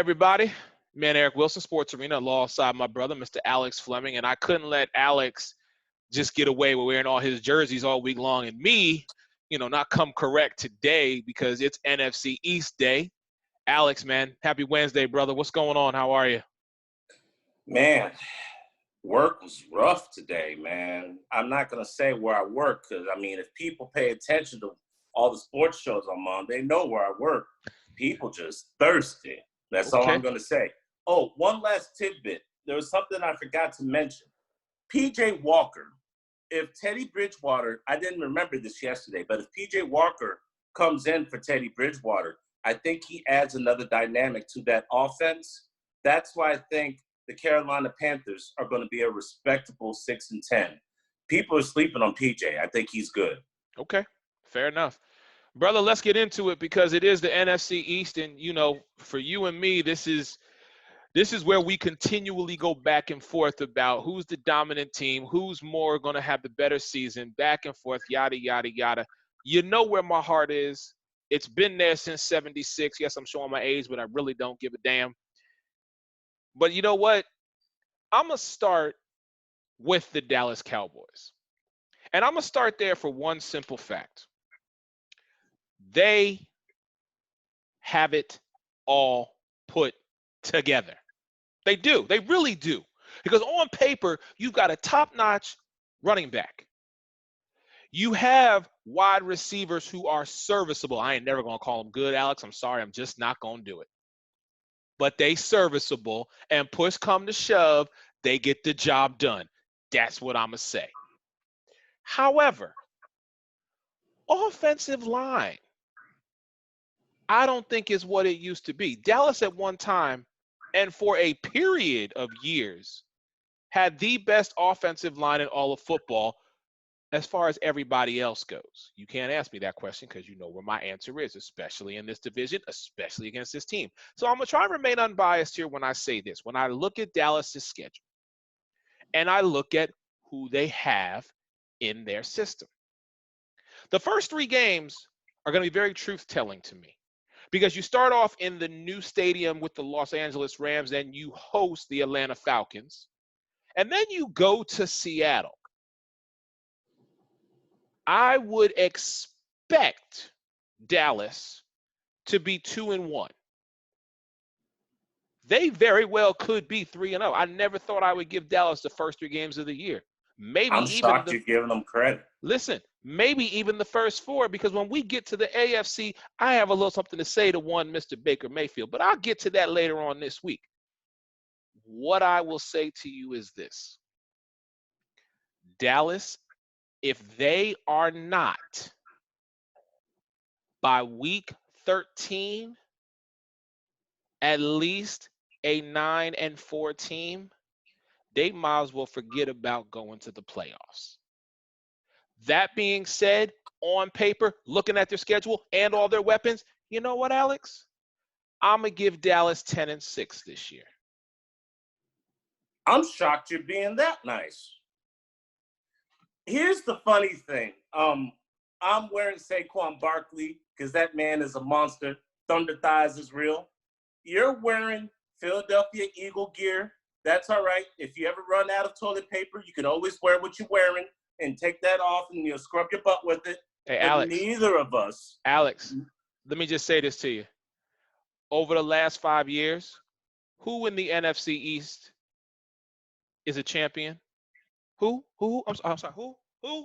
everybody? Man, Eric Wilson, Sports Arena, alongside my brother, Mr. Alex Fleming, and I couldn't let Alex just get away with wearing all his jerseys all week long and me, not come correct today because it's NFC East Day. Alex, man, happy Wednesday, brother. What's going on? How are you? Man, work was rough today, man. I'm not going to say where I work because, if people pay attention to all the sports shows I'm on, they know where I work. People just thirsty. That's all I'm going to say. Oh, one last tidbit. There was something I forgot to mention. P.J. Walker. If Teddy Bridgewater, I didn't remember this yesterday, but if P.J. Walker comes in for Teddy Bridgewater, I think he adds another dynamic to that offense. That's why I think the Carolina Panthers are going to be a respectable 6-10. People are sleeping on PJ. I think he's good. Okay, fair enough. Brother, let's get into it because it is the NFC East, and, for you and me, this is where we continually go back and forth about who's the dominant team, who's more going to have the better season, back and forth, yada, yada, yada. You know where my heart is. It's been there since 76. Yes, I'm showing my age, but I really don't give a damn. But you know what? I'm going to start with the Dallas Cowboys. And I'm going to start there for one simple fact. They have it all put together. They do. They really do. Because on paper, you've got a top-notch running back. You have wide receivers who are serviceable. I ain't never going to call them good, Alex. I'm sorry. I'm just not going to do it. But they serviceable, and push come to shove, they get the job done. That's what I'm going to say. However, offensive line, I don't think is what it used to be. Dallas at one time, and for a period of years, had the best offensive line in all of football as far as everybody else goes. You can't ask me that question because you know where my answer is, especially in this division, especially against this team. So I'm going to try and remain unbiased here when I say this. When I look at Dallas's schedule and I look at who they have in their system, the first three games are going to be very truth-telling to me. Because you start off in the new stadium with the Los Angeles Rams, then you host the Atlanta Falcons, and then you go to Seattle. I would expect Dallas to be 2-1. They very well could be 3-0. I never thought I would give Dallas the first three games of the year. I'm shocked you're giving them credit. Listen, maybe even the first four, because when we get to the AFC, I have a little something to say to one Mr. Baker Mayfield, but I'll get to that later on this week. What I will say to you is this. Dallas, if they are not by week 13 at least a 9-4 team, they might as well forget about going to the playoffs. That being said, on paper, looking at their schedule and all their weapons, you know what, Alex? I'm going to give Dallas 10-6 this year. I'm shocked you're being that nice. Here's the funny thing. I'm wearing Saquon Barkley because that man is a monster. Thunder thighs is real. You're wearing Philadelphia Eagle gear. That's all right. If you ever run out of toilet paper, you can always wear what you're wearing and take that off and you'll scrub your butt with it. Hey, but Alex. Neither of us. Alex, let me just say this to you. Over the last 5 years, who in the NFC East is a champion? Who? I'm sorry. Who?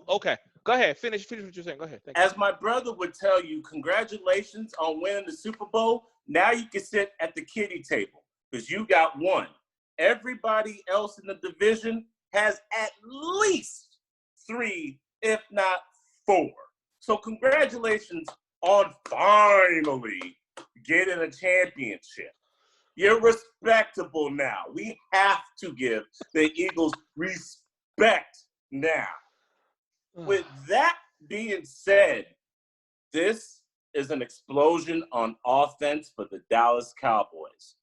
Okay. Go ahead. Finish what you're saying. Go ahead. Thank you. As my brother would tell you, congratulations on winning the Super Bowl. Now you can sit at the kiddie table because you got one. Everybody else in the division has at least 3, if not 4. So congratulations on finally getting a championship. You're respectable now. We have to give the Eagles respect now. With that being said, this is an explosion on offense for the Dallas Cowboys.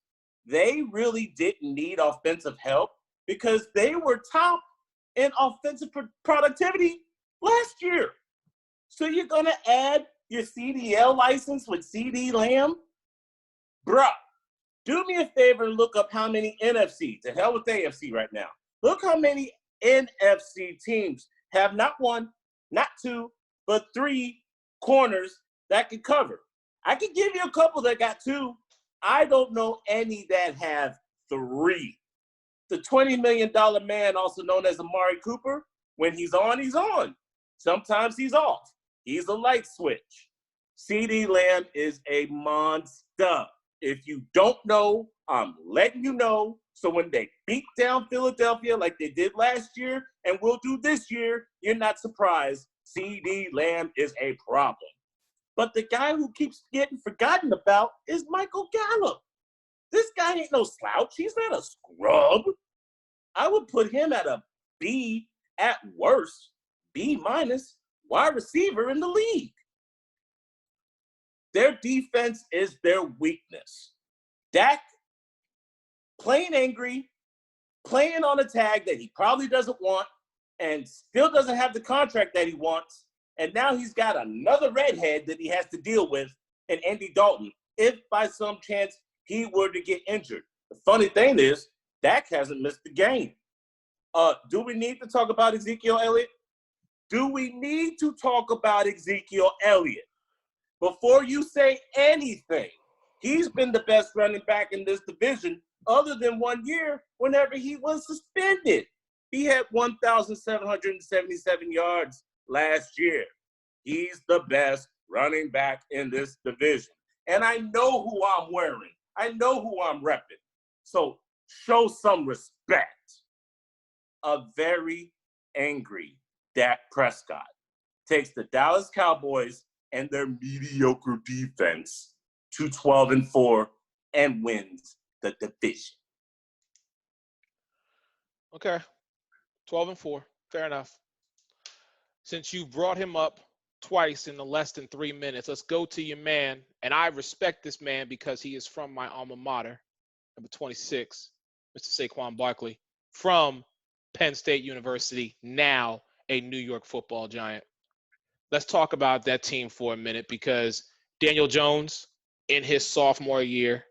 They really didn't need offensive help because they were top in offensive productivity last year. So you're going to add your CDL license with CD Lamb? Bruh, Do me a favor and look up how many NFC, to hell with AFC right now. Look how many NFC teams have not one, not two, but three corners that can cover. I can give you a couple that got two. I don't know any that have three. The $20 million man, also known as Amari Cooper, when he's on, he's on. Sometimes he's off. He's a light switch. CeeDee Lamb is a monster. If you don't know, I'm letting you know. So when they beat down Philadelphia like they did last year and will do this year, you're not surprised. CeeDee Lamb is a problem. But the guy who keeps getting forgotten about is Michael Gallup. This guy ain't no slouch. He's not a scrub. I would put him at a B at worst, B minus, wide receiver in the league. Their defense is their weakness. Dak playing angry, playing on a tag that he probably doesn't want, and still doesn't have the contract that he wants. And now he's got another redhead that he has to deal with in Andy Dalton, if by some chance he were to get injured. The funny thing is, Dak hasn't missed the game. Do we need to talk about Ezekiel Elliott? Do we need to talk about Ezekiel Elliott? Before you say anything, he's been the best running back in this division other than 1 year whenever he was suspended. He had 1,777 yards last year. He's the best running back in this division. And I know who I'm wearing. I know who I'm repping. So show some respect. A very angry Dak Prescott takes the Dallas Cowboys and their mediocre defense to 12-4 and wins the division. Okay, 12-4, fair enough. Since you brought him up twice in the less than 3 minutes, let's go to your man. And I respect this man because he is from my alma mater, number 26, Mr. Saquon Barkley, from Penn State University, now a New York Football Giant. Let's talk about that team for a minute because Daniel Jones, in his sophomore year,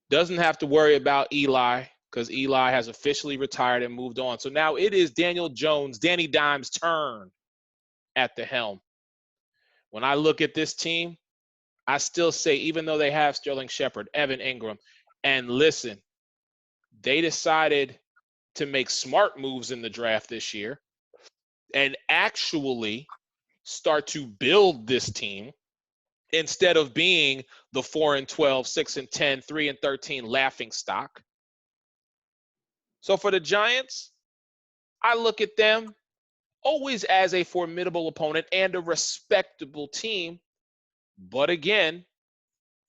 doesn't have to worry about Eli because Eli has officially retired and moved on. So now it is Daniel Jones, Danny Dimes' turn at the helm. When I look at this team, I still say, even though they have Sterling Shepard, Evan Ingram, and listen, they decided to make smart moves in the draft this year and actually start to build this team instead of being the 4-12, 6-10, 3-13 laughing stock. So for the Giants, I look at them always as a formidable opponent and a respectable team. But again,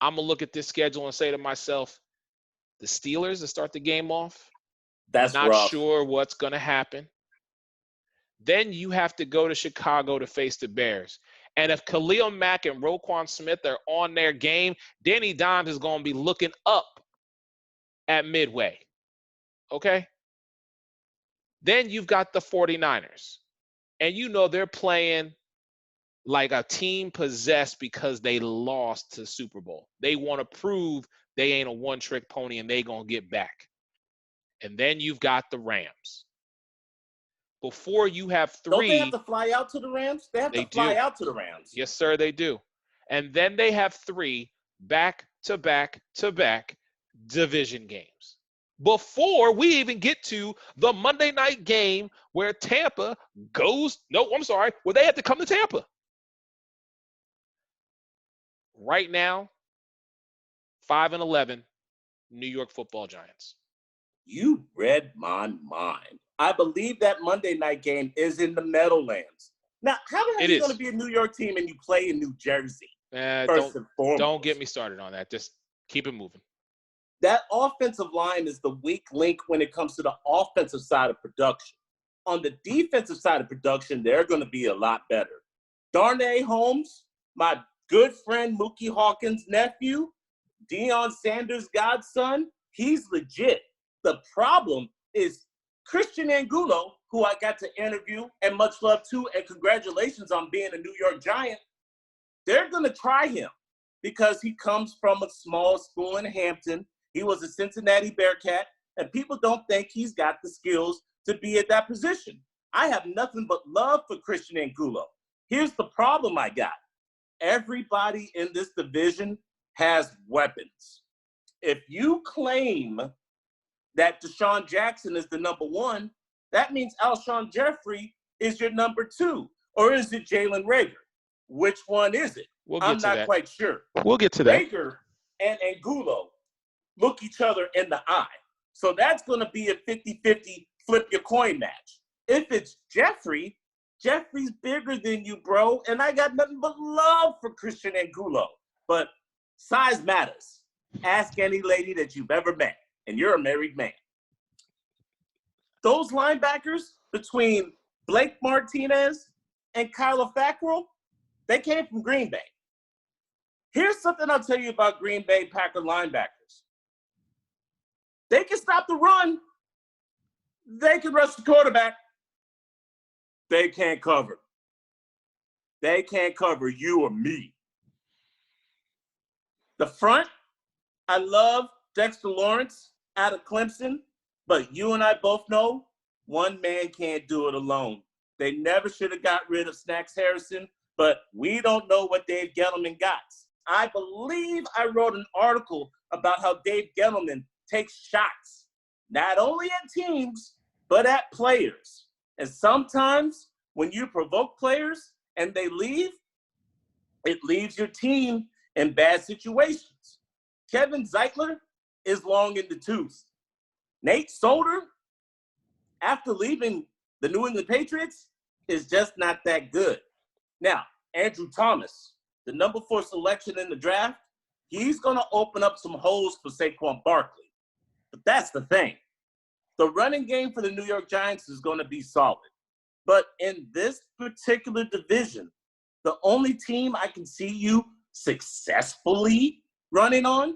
I'm going to look at this schedule and say to myself, the Steelers to start the game off, That's not rough. sure what's going to happen. Then you have to go to Chicago to face the Bears. And if Khalil Mack and Roquan Smith are on their game, Danny Dimes is going to be looking up at midway. Okay? Then you've got the 49ers. And you know they're playing like a team possessed because they lost to the Super Bowl. They want to prove they ain't a one-trick pony and they going to get back. And then you've got the Rams. Before you have three. Don't they have to fly out to the Rams? They have to fly out to the Rams. Yes, sir, they do. And then they have 3 back-to-back-to-back division games. Before we even get to the Monday night game where Tampa goes, where they have to come to Tampa. Right now, 5-11, New York Football Giants. You read my mind. I believe that Monday night game is in the Meadowlands. Now, how the hell are you going to be a New York team and you play in New Jersey? First and foremost. Don't get me started on that. Just keep it moving. That offensive line is the weak link when it comes to the offensive side of production. On the defensive side of production, they're going to be a lot better. Darnay Holmes, my good friend Mookie Hawkins' nephew, Deion Sanders' godson, he's legit. The problem is Christian Angulo, who I got to interview, and much love to, and congratulations on being a New York Giant. They're going to try him because he comes from a small school in Hampton. He was a Cincinnati Bearcat, and people don't think he's got the skills to be at that position. I have nothing but love for Christian Angulo. Here's the problem I got. Everybody in this division has weapons. If you claim that Deshaun Jackson is the number one, that means Alshon Jeffrey is your number two. Or is it Jalen Reagor? Which one is it? I'm not quite sure. We'll get to that. Reagor and Angulo look each other in the eye. So that's going to be a 50-50 flip your coin match. If it's Jeffrey, Jeffrey's bigger than you, bro. And I got nothing but love for Christian Angulo. But size matters. Ask any lady that you've ever met, and you're a married man. Those linebackers between Blake Martinez and Kyler Fackrell, they came from Green Bay. Here's something I'll tell you about Green Bay Packer linebackers. They can stop the run. They can rush the quarterback. They can't cover. They can't cover you or me. The front, I love Dexter Lawrence out of Clemson, but you and I both know one man can't do it alone. They never should have got rid of Snacks Harrison, but we don't know what Dave Gettleman got. I believe I wrote an article about how Dave Gettleman takes shots, not only at teams, but at players. And sometimes when you provoke players and they leave, it leaves your team in bad situations. Kevin Zeitler is long in the tooth. Nate Solder, after leaving the New England Patriots, is just not that good. Now, Andrew Thomas, the number 4 selection in the draft, he's going to open up some holes for Saquon Barkley. But that's the thing. The running game for the New York Giants is going to be solid. But in this particular division, the only team I can see you successfully running on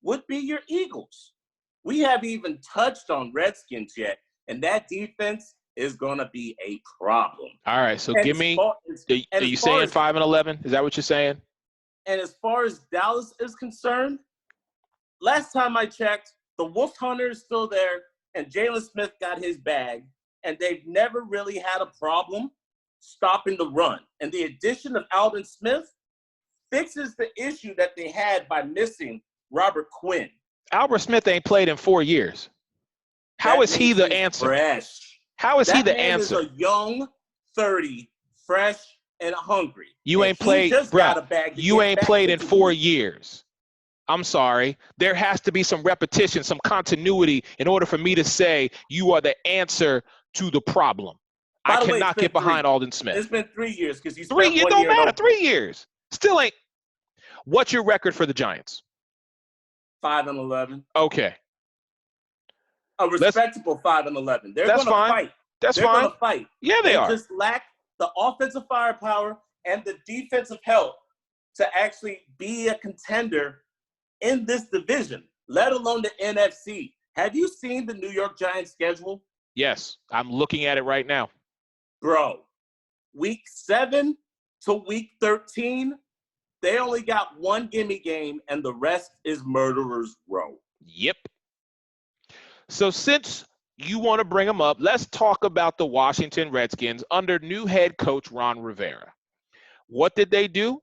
would be your Eagles. We haven't even touched on Redskins yet, and that defense is going to be a problem. All right, so give me – are you saying 5-11? Is that what you're saying? And as far as Dallas is concerned, last time I checked, the Wolf Hunter is still there, and Jalen Smith got his bag, and they've never really had a problem stopping the run. And the addition of Aldon Smith fixes the issue that they had by missing Robert Quinn. Albert Smith ain't played in 4 years. How is he the answer? Fresh. How is he the answer? Is a young 30, fresh and hungry. You ain't played, bro. You ain't played in 4 years. I'm sorry. There has to be some repetition, some continuity in order for me to say you are the answer to the problem. I cannot get behind Aldon Smith. It's been 3 years because he's 3 years. It don't matter. 3 years. Still ain't. What's your record for the Giants? 5-11. Okay. A respectable 5-11. They're going to fight. That's fine. They're going to fight. Yeah, they are. They just lack the offensive firepower and the defensive help to actually be a contender in this division, let alone the NFC. Have you seen the New York Giants schedule? Yes, I'm looking at it right now. Bro, week 7 to week 13, they only got one gimme game, and the rest is Murderer's Row. Yep. So since you want to bring them up, let's talk about the Washington Redskins under new head coach Ron Rivera. What did they do?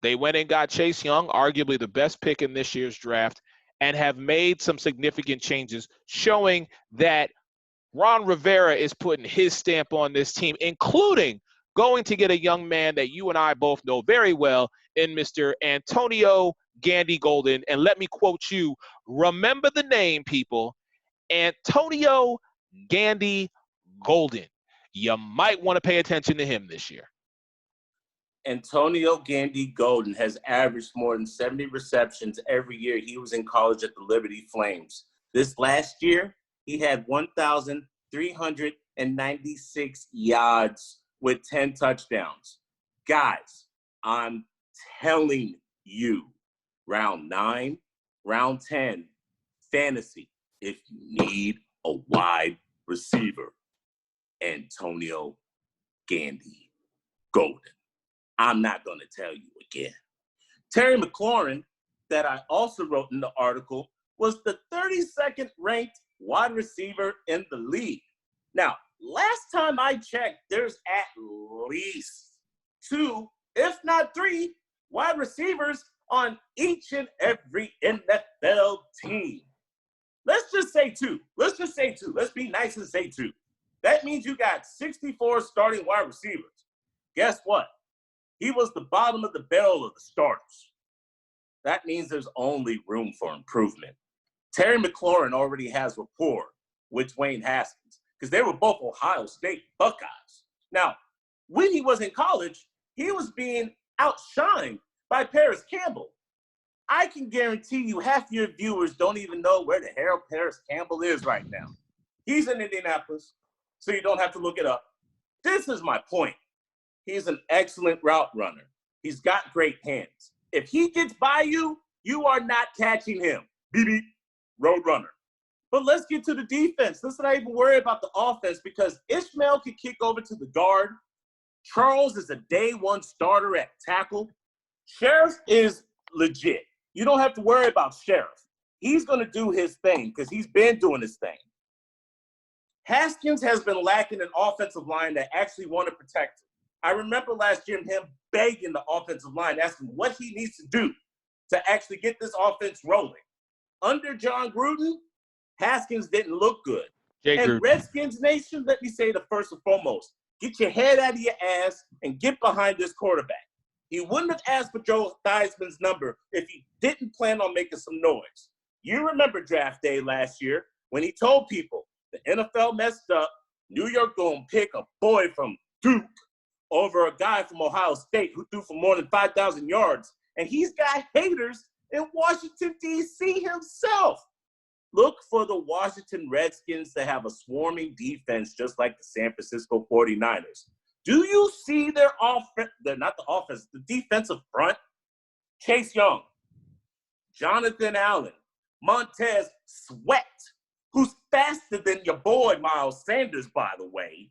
They went and got Chase Young, arguably the best pick in this year's draft, and have made some significant changes, showing that Ron Rivera is putting his stamp on this team, including going to get a young man that you and I both know very well in Mr. Antonio Gandy Golden. And let me quote you, remember the name, people, Antonio Gandy Golden. You might want to pay attention to him this year. Antonio Gandy Golden has averaged more than 70 receptions every year he was in college at the Liberty Flames. This last year, he had 1,396 yards with 10 touchdowns. Guys, I'm telling you, round 9, round 10, fantasy, if you need a wide receiver, Antonio Gandy Golden. I'm not going to tell you again. Terry McLaurin, that I also wrote in the article, was the 32nd ranked wide receiver in the league. Now, last time I checked, there's at least 2, if not 3, wide receivers on each and every NFL team. Let's just say 2. Let's be nice and say 2. That means you got 64 starting wide receivers. Guess what? He was the bottom of the barrel of the starters. That means there's only room for improvement. Terry McLaurin already has rapport with Dwayne Haskins because they were both Ohio State Buckeyes. Now, when he was in college, he was being outshined by Paris Campbell. I can guarantee you half your viewers don't even know where the hell Paris Campbell is right now. He's in Indianapolis, so you don't have to look it up. This is my point. He's an excellent route runner. He's got great hands. If he gets by you, you are not catching him. BB, road runner. But let's get to the defense. Let's not even worry about the offense because Ishmael can kick over to the guard. Charles is a day one starter at tackle. Sheriff is legit. You don't have to worry about Sheriff. He's going to do his thing because he's been doing his thing. Haskins has been lacking an offensive line that actually want to protect him. I remember last year him begging the offensive line, asking what he needs to do to actually get this offense rolling. Under John Gruden, Haskins didn't look good. And Redskins Nation, let me say the first and foremost, get your head out of your ass and get behind this quarterback. He wouldn't have asked for Joe Theismann's number if he didn't plan on making some noise. You remember draft day last year when he told people the NFL messed up, New York gonna pick a boy from Duke over a guy from Ohio State who threw for more than 5,000 yards. And he's got haters in Washington, D.C. himself. Look for the Washington Redskins to have a swarming defense just like the San Francisco 49ers. Do you see their offense? Not the offense, the defensive front. Chase Young, Jonathan Allen, Montez Sweat, who's faster than your boy Miles Sanders, by the way.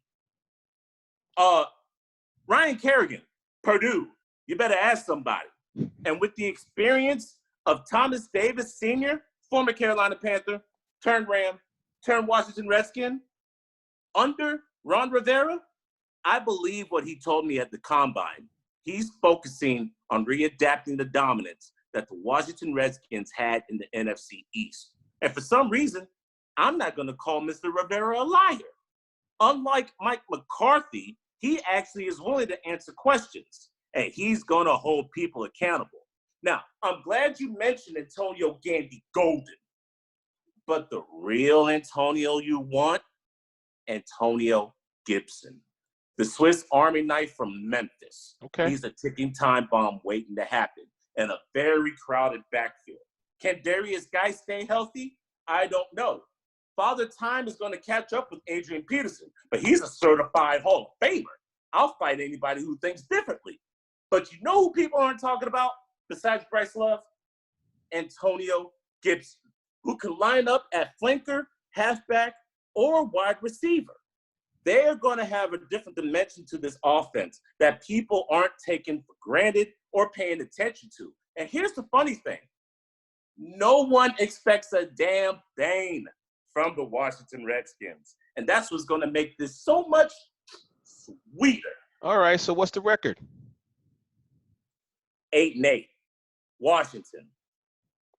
Ryan Kerrigan, Purdue. You better ask somebody. And with the experience of Thomas Davis Sr., former Carolina Panther, turned Ram, turned Washington Redskin, under Ron Rivera, I believe what he told me at the Combine. He's focusing on readapting the dominance that the Washington Redskins had in the NFC East. And for some reason, I'm not going to call Mr. Rivera a liar. Unlike Mike McCarthy, he actually is willing to answer questions, and he's going to hold people accountable. Now, I'm glad you mentioned Antonio Gandy Golden, but the real Antonio you want, Antonio Gibson, the Swiss Army knife from Memphis. Okay. He's a ticking time bomb waiting to happen in a very crowded backfield. Can Darius Guy stay healthy? I don't know. Father Time is going to catch up with Adrian Peterson, but he's a certified Hall of Famer. I'll fight anybody who thinks differently. But you know who people aren't talking about besides Bryce Love? Antonio Gibson, who can line up at flanker, halfback, or wide receiver. They're going to have a different dimension to this offense that people aren't taking for granted or paying attention to. And here's the funny thing. No one expects a damn thing from the Washington Redskins. And that's what's going to make this so much sweeter. All right, so what's the record? 8-8. Washington.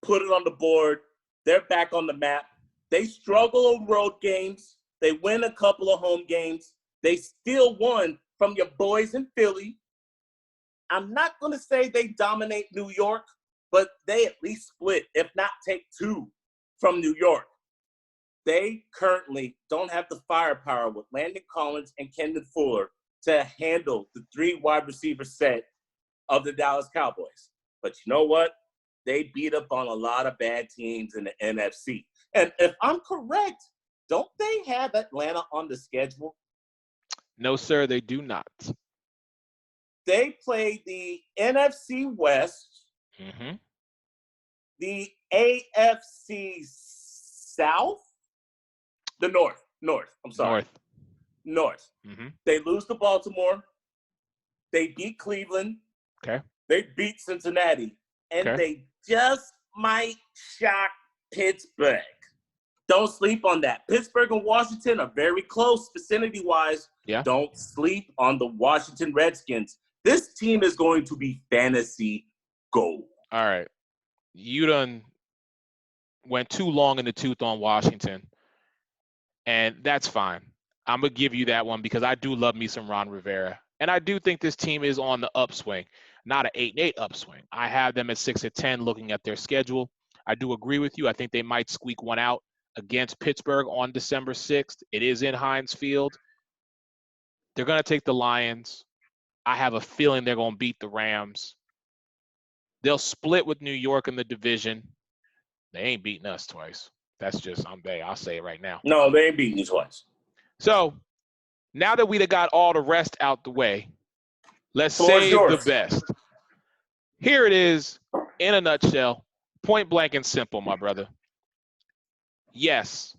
Put it on the board. They're back on the map. They struggle on road games. They win a couple of home games. They still won from your boys in Philly. I'm not going to say they dominate New York, but they at least split, if not take 2 from New York. They currently don't have the firepower with Landon Collins and Kendon Fuller to handle the 3 wide receiver set of the Dallas Cowboys. But you know what? They beat up on a lot of bad teams in the NFC. And if I'm correct, don't they have Atlanta on the schedule? No, sir, they do not. They play the NFC West, the AFC South, the North. I'm sorry. North. They lose to Baltimore. They beat Cleveland. Okay. They beat Cincinnati. And they just might shock Pittsburgh. Don't sleep on that. Pittsburgh and Washington are very close vicinity-wise. Yeah. Don't sleep on the Washington Redskins. This team is going to be fantasy gold. All right. You done went too long in the tooth on Washington, and that's fine. I'm going to give you that one because I do love me some Ron Rivera. And I do think this team is on the upswing, not an 8-8 upswing. I have them at 6-10 looking at their schedule. I do agree with you. I think they might squeak one out against Pittsburgh on December 6th. It is in Heinz Field. They're going to take the Lions. I have a feeling they're going to beat the Rams. They'll split with New York in the division. They ain't beating us twice. That's just, I'll say it right now. No, they ain't beating you twice. So now that we got all the rest out the way, let's save the best. Here it is in a nutshell, point blank and simple, my brother. Yes.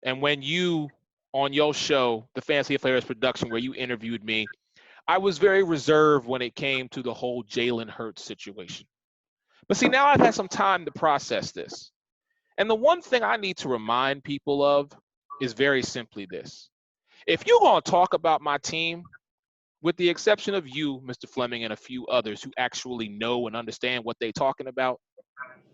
And when you, on your show, the Fancy Flavors production, where you interviewed me, I was very reserved when it came to the whole Jalen Hurts situation. But see, now I've had some time to process this. And the one thing I need to remind people of is very simply this. If you're going to talk about my team, with the exception of you, Mr. Fleming, and a few others who actually know and understand what they're talking about,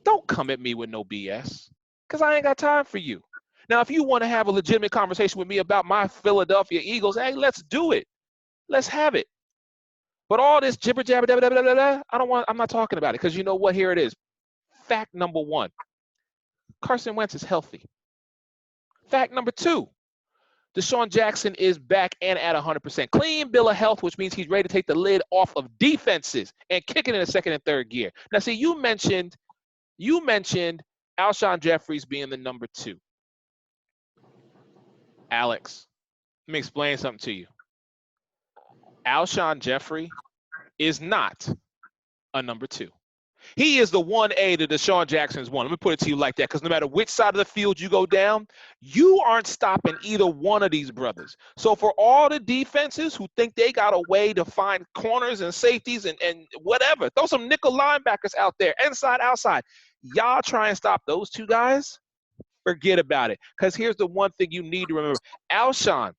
don't come at me with no BS, because I ain't got time for you. Now, if you want to have a legitimate conversation with me about my Philadelphia Eagles, hey, let's do it. Let's have it. But all this jibber jabber, da, da, da, da, da, I'm not talking about it, because you know what? Here it is. Fact number one, Carson Wentz is healthy. Fact number two, Deshaun Jackson is back and at 100%. Clean bill of health, which means he's ready to take the lid off of defenses and kick it in the second and third gear. Now, see, you mentioned Alshon Jeffries being the number 2. Alex, let me explain something to you. Alshon Jeffrey is not a number 2. He is the 1A to Deshaun Jackson's 1. Let me put it to you like that, because no matter which side of the field you go down, you aren't stopping either one of these brothers. So for all the defenses who think they got a way to find corners and safeties and whatever, throw some nickel linebackers out there, inside, outside. Y'all try and stop those two guys, forget about it. Because here's the one thing you need to remember. Alshon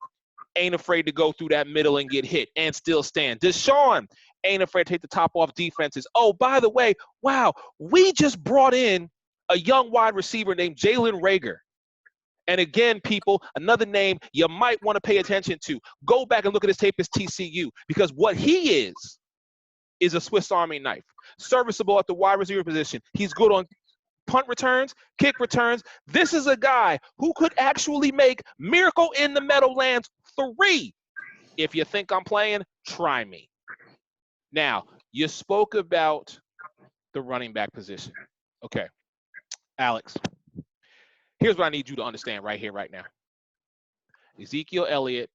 ain't afraid to go through that middle and get hit and still stand. Deshaun ain't afraid to take the top off defenses. Oh, by the way, wow, we just brought in a young wide receiver named Jalen Reagor. And again, people, another name you might want to pay attention to. Go back and look at his tape as TCU, because what he is a Swiss Army knife. Serviceable at the wide receiver position. He's good on punt returns, kick returns. This is a guy who could actually make Miracle in the Meadowlands 3. If you think I'm playing, try me. Now, you spoke about the running back position. Okay, Alex, here's what I need you to understand right here, right now. Ezekiel Elliott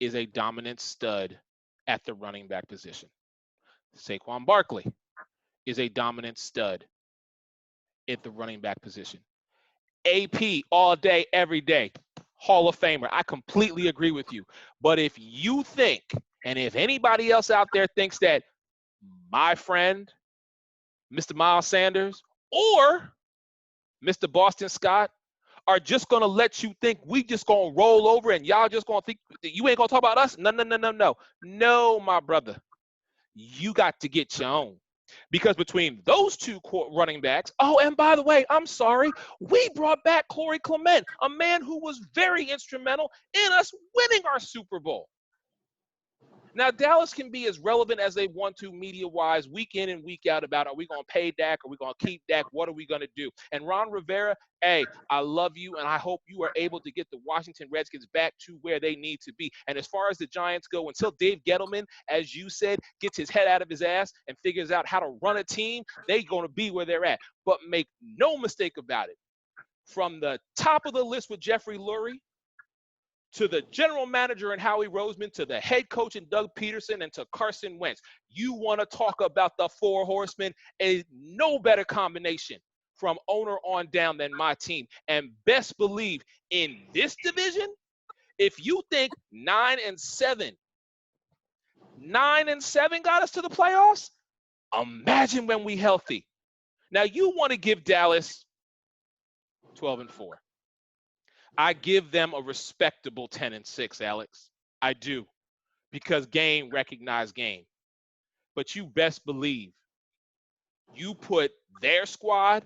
is a dominant stud at the running back position. Saquon Barkley is a dominant stud at the running back position. AP all day, every day, Hall of Famer. I completely agree with you. But if you think, and if anybody else out there thinks that my friend, Mr. Miles Sanders, or Mr. Boston Scott are just going to let you think we just going to roll over and y'all just going to think you ain't going to talk about us? No. No, my brother. You got to get your own. Because between those two running backs, oh, and by the way, I'm sorry, we brought back Corey Clement, a man who was very instrumental in us winning our Super Bowl. Now, Dallas can be as relevant as they want to media-wise week in and week out about, are we going to pay Dak? Are we going to keep Dak? What are we going to do? And Ron Rivera, hey, I love you, and I hope you are able to get the Washington Redskins back to where they need to be. And as far as the Giants go, until Dave Gettleman, as you said, gets his head out of his ass and figures out how to run a team, they're going to be where they're at. But make no mistake about it. From the top of the list with Jeffrey Lurie, to the general manager and Howie Roseman, to the head coach and Doug Peterson, and to Carson Wentz. You want to talk about the 4 horsemen, a no better combination from owner on down than my team. And best believe in this division, if you think 9-7 got us to the playoffs, imagine when we healthy. Now you want to give Dallas 12-4. I give them a respectable 10-6, Alex. I do, because game recognized game. But you best believe you put their squad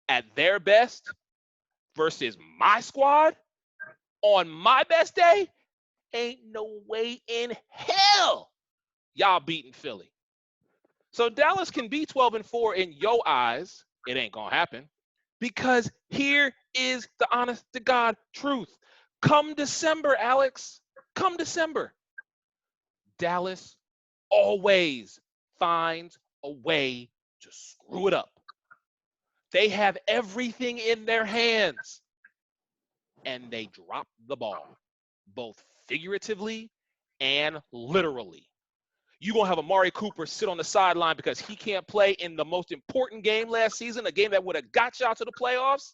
at their best versus my squad on my best day, ain't no way in hell y'all beating Philly. So Dallas can be 12-4 in your eyes. It ain't gonna happen, because here is the honest to God truth. Come December, Alex, come December, Dallas always finds a way to screw it up. They have everything in their hands, and they drop the ball, both figuratively and literally. You're going to have Amari Cooper sit on the sideline because he can't play in the most important game last season, a game that would have got y'all to the playoffs,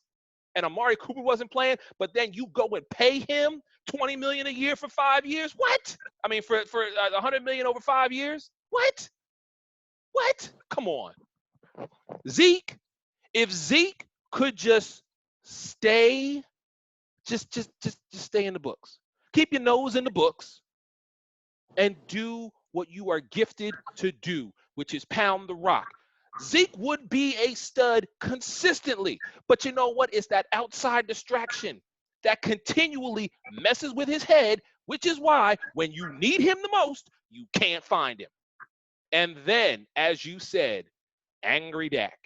and Amari Cooper wasn't playing, but then you go and pay him $20 million a year for 5 years? What? I mean, for $100 million over 5 years? What? Come on. Zeke, if Zeke could just stay, just stay in the books. Keep your nose in the books and do what you are gifted to do, which is pound the rock. Zeke would be a stud consistently, but you know what? It's that outside distraction that continually messes with his head, which is why when you need him the most, you can't find him. And then, as you said, Angry Dak.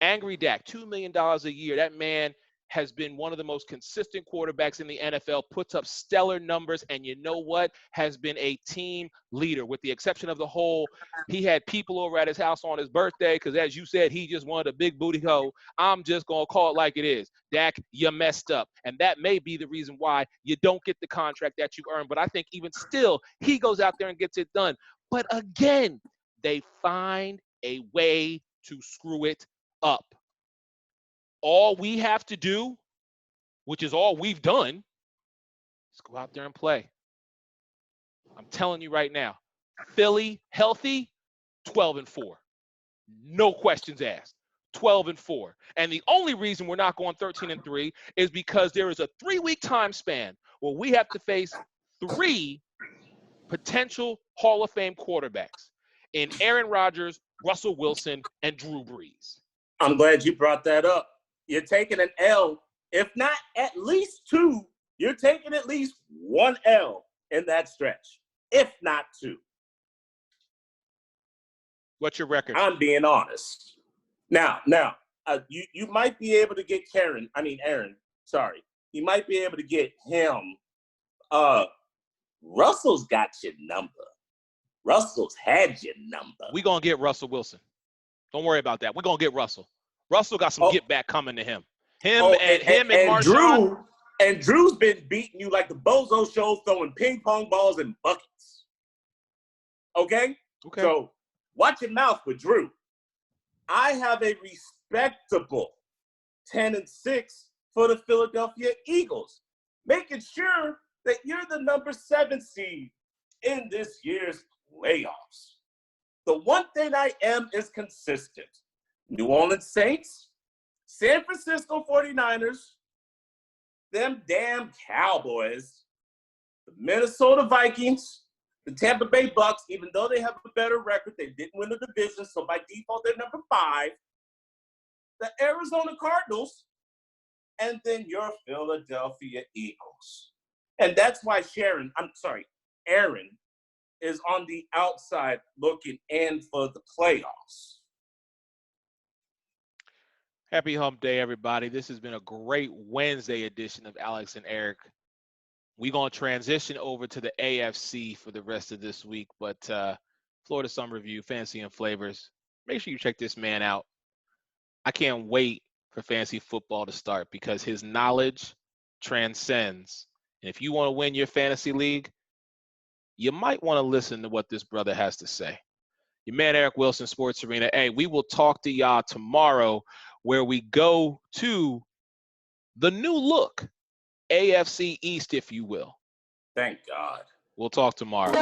$2 million a year. That man has been one of the most consistent quarterbacks in the NFL, puts up stellar numbers, and you know what? Has been a team leader, with the exception of the whole, he had people over at his house on his birthday, because as you said, he just wanted a big booty hoe. I'm just going to call it like it is. Dak, you messed up. And that may be the reason why you don't get the contract that you earned. But I think even still, he goes out there and gets it done. But again, they find a way to screw it up. All we have to do, which is all we've done, is go out there and play. I'm telling you right now, Philly healthy, 12-4. No questions asked. 12-4. And the only reason we're not going 13-3 is because there is a 3-week time span where we have to face 3 potential Hall of Fame quarterbacks in Aaron Rodgers, Russell Wilson, and Drew Brees. I'm glad you brought that up. You're taking an L, if not at least 2. You're taking at least 1 L in that stretch, if not 2. What's your record? I'm being honest. Now, you might be able to get Aaron. Sorry. You might be able to get him. Russell's got your number. Russell's had your number. We're going to get Russell Wilson. Don't worry about that. We're going to get Russell. Russell got some get back coming to him. Him and Marshawn. Drew's been beating you like the Bozo Show, throwing ping pong balls in buckets. Okay? So watch your mouth with Drew. I have a respectable 10-6 for the Philadelphia Eagles, making sure that you're the number 7 seed in this year's playoffs. The one thing I am is consistent. New Orleans Saints, San Francisco 49ers, them damn Cowboys, the Minnesota Vikings, the Tampa Bay Bucks, even though they have a better record, they didn't win the division, so by default they're number 5. The Arizona Cardinals, and then your Philadelphia Eagles. And that's why Aaron is on the outside looking in for the playoffs. Happy hump day, everybody. This has been a great Wednesday edition of Alex and Eric. We're going to transition over to the AFC for the rest of this week, but Florida Summer Review, Fantasy and Flavors, make sure you check this man out. I can't wait for fantasy football to start because his knowledge transcends. And if you want to win your fantasy league, you might want to listen to what this brother has to say. Your man, Eric Wilson, Sports Arena. Hey, we will talk to y'all tomorrow where we go to the new look, AFC East, if you will. Thank God. We'll talk tomorrow.